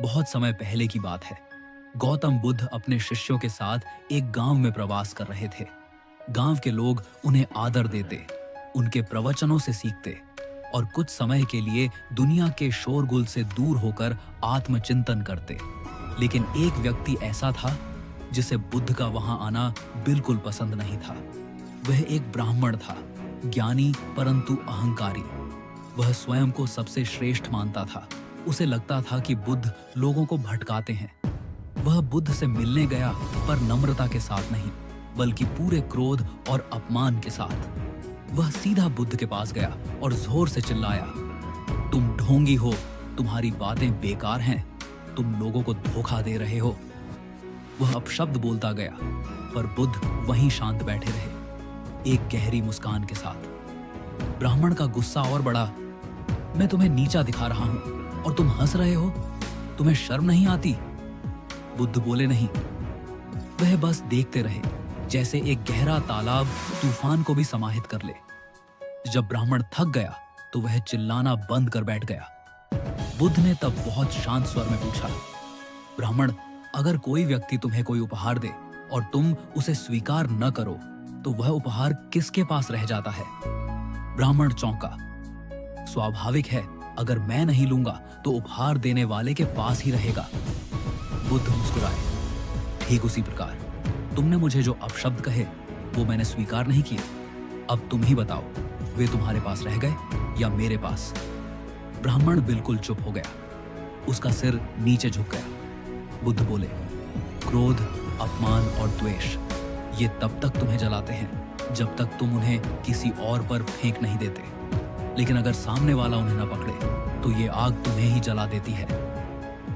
बहुत समय पहले की बात है। गौतम बुद्ध अपने शिष्यों के साथ एक गांव में प्रवास कर रहे थे। गांव के लोग उन्हें आदर देते, उनके प्रवचनों से सीखते और कुछ समय के लिए दुनिया के शोरगुल से दूर होकर आत्मचिंतन करते। लेकिन एक व्यक्ति ऐसा था जिसे बुद्ध का वहां आना बिल्कुल पसंद नहीं था। वह एक ब्राह्मण था, ज्ञानी परंतु अहंकारी। वह स्वयं को सबसे श्रेष्ठ मानता था। उसे लगता था कि बुद्ध लोगों को भटकाते हैं। वह बुद्ध से मिलने गया, पर नम्रता के साथ नहीं, बल्कि पूरे क्रोध और अपमान के साथ। वह सीधा बुद्ध के पास गया और जोर से चिल्लाया, तुम ढोंगी हो, तुम्हारी बातें बेकार हैं, तुम लोगों को धोखा दे रहे हो। वह अपशब्द बोलता गया, पर बुद्ध वहीं शांत बैठे रहे, एक गहरी मुस्कान के साथ। ब्राह्मण का गुस्सा और बढ़ा। मैं तुम्हें नीचा दिखा रहा हूं और तुम हंस रहे हो, तुम्हें शर्म नहीं आती? बुद्ध बोले नहीं। वह बस देखते रहे, जैसे एक गहरा तालाब तूफान को भी समाहित कर ले। जब ब्राह्मण थक गया तो वह चिल्लाना बंद कर बैठ गया। बुद्ध ने तब बहुत शांत स्वर में पूछा, ब्राह्मण, अगर कोई व्यक्ति तुम्हें कोई उपहार दे और तुम उसे स्वीकार न करो तो वह उपहार किसके पास रह जाता है? ब्राह्मण चौंका। स्वाभाविक है, अगर मैं नहीं लूंगा तो उपहार देने वाले के पास ही रहेगा। बुद्ध मुस्कुराए। ठीक उसी प्रकार तुमने मुझे जो अपशब्द कहे वो मैंने स्वीकार नहीं किए। अब तुम ही बताओ, वे तुम्हारे पास रह गए या मेरे पास? ब्राह्मण बिल्कुल चुप हो गया, उसका सिर नीचे झुक गया। बुद्ध बोले, क्रोध, अपमान और द्वेष ये तब तक तुम्हें जलाते हैं जब तक तुम उन्हें किसी और पर फेंक नहीं देते। लेकिन अगर सामने वाला उन्हें न पकड़े तो ये आग तुम्हें ही जला देती है।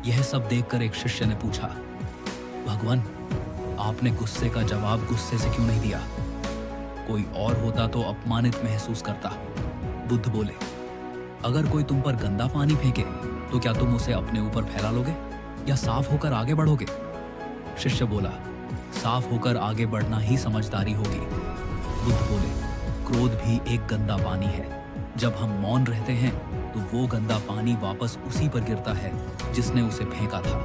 यह सब देखकर एक शिष्य ने पूछा, भगवान, आपने गुस्से का जवाब गुस्से से क्यों नहीं दिया? कोई और होता तो अपमानित महसूस करता। बुद्ध बोले, अगर कोई तुम पर गंदा पानी फेंके तो क्या तुम उसे अपने ऊपर फैला लोगे या साफ होकर आगे बढ़ोगे? शिष्य बोला, साफ होकर आगे बढ़ना ही समझदारी होगी। बुद्ध बोले, क्रोध भी एक गंदा पानी है। जब हम मौन रहते हैं तो वो गंदा पानी वापस उसी पर गिरता है जिसने उसे फेंका था।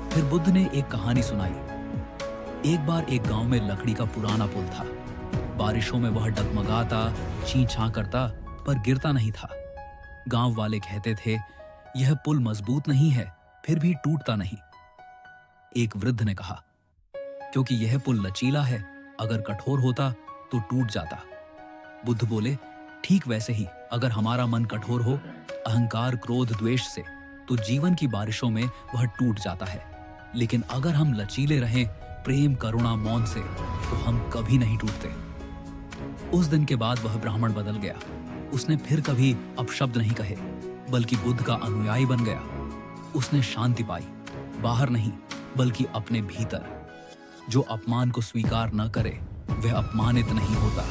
फिर बुद्ध ने एक कहानी सुनाई। एक बार एक गांव में लकड़ी का पुराना पुल था। बारिशों में वह डगमगाता, चीं-छां करता, पर गिरता नहीं था। गांव वाले कहते थे, यह पुल मजबूत नहीं है, फिर भी टूटता नहीं। एक वृद्ध ने कहा, क्योंकि यह पुल लचीला है, अगर कठोर होता तो टूट जाता। बुद्ध बोले, ठीक वैसे ही अगर हमारा मन कठोर हो, अहंकार, क्रोध, द्वेष से, तो जीवन की बारिशों में वह टूट जाता है। लेकिन अगर हम लचीले रहें, प्रेम, करुणा, मौन से, तो हम कभी नहीं टूटते। उस दिन के बाद वह ब्राह्मण बदल गया। उसने फिर कभी अपशब्द नहीं कहे, बल्कि बुद्ध का अनुयायी बन गया। उसने शांति पाई, बाहर नहीं बल्कि अपने भीतर। जो अपमान को स्वीकार न करे वह अपमानित नहीं होता।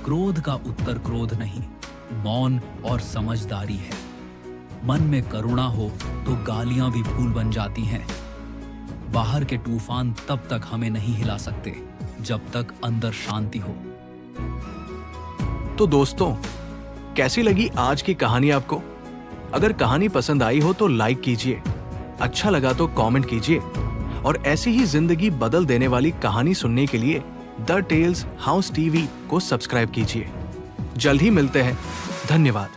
क्रोध का उत्तर क्रोध नहीं, मौन और समझदारी है। मन में करुणा हो तो गालियां भी फूल बन जाती हैं। बाहर के तूफान तब तक हमें नहीं हिला सकते जब तक अंदर शांति हो। तो दोस्तों, कैसी लगी आज की कहानी आपको? अगर कहानी पसंद आई हो तो लाइक कीजिए, अच्छा लगा तो कमेंट कीजिए और ऐसी ही जिंदगी बदल देने वाली कहानी सुनने के लिए द टेल्स हाउस टीवी को सब्सक्राइब कीजिए। जल्द ही मिलते हैं। धन्यवाद।